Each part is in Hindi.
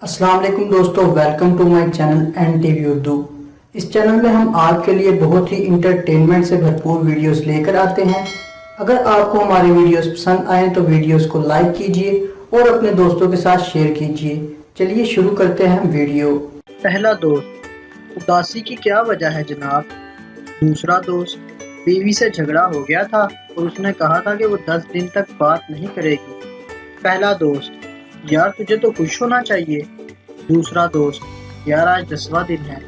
अस्सलाम वालेकुम दोस्तों, welcome to my channel N TV Urdu. इस चैनल में हम आपके लिए बहुत ही इंटरटेनमेंट से भरपूर वीडियोस लेकर आते हैं। अगर आपको हमारी वीडियोस पसंद आए तो वीडियोस को लाइक कीजिए और अपने दोस्तों के साथ शेयर कीजिए। चलिए शुरू करते हैं वीडियो। पहला दोस्त, उदासी की क्या वजह है जनाब। दूसरा दोस्त, बीवी से झगड़ा हो गया था और उसने कहा था कि वो 10 दिन तक बात नहीं करेगी। पहला दोस्त, यार तुझे तो खुश होना चाहिए। दूसरा दोस्त, यार आज 10वां दिन है।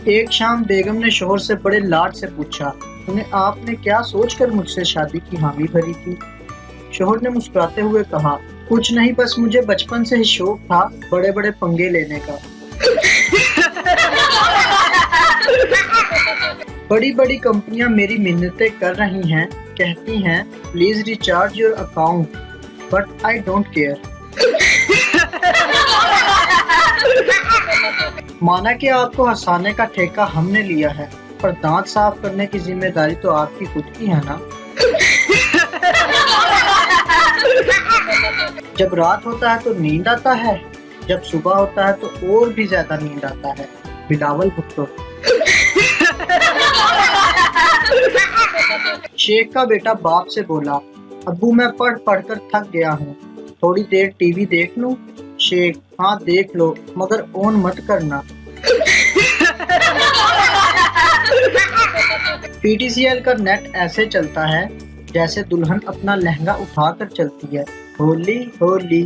एक शाम बेगम ने शोहर से बड़े लाड से पूछा, उन्हें आपने क्या सोचकर मुझसे शादी की हामी भरी थी। शोहर ने मुस्कुराते हुए कहा, कुछ नहीं, बस मुझे बचपन से ही शौक था बड़े बड़े पंगे लेने का। बड़ी बड़ी कंपनियां मेरी मिन्नतें कर रही हैं, कहती हैं please recharge your account, but I don't care. माना कि आपको हंसाने का ठेका हमने लिया है, पर दांत साफ करने की जिम्मेदारी तो आपकी खुद की है ना। जब रात होता है तो नींद आता है, जब सुबह होता है तो और भी ज्यादा नींद आता है। बिलावल भुट्टो। शेख का बेटा बाप से बोला, अब्बू मैं पढ़ पढ़ कर थक गया हूँ, थोड़ी देर टीवी देख लूं। शेख, हाँ देख लो, मगर ऑन मत करना। पीटीसीएल का नेट ऐसे चलता है जैसे दुल्हन अपना लहंगा उठाकर चलती है। होली होली।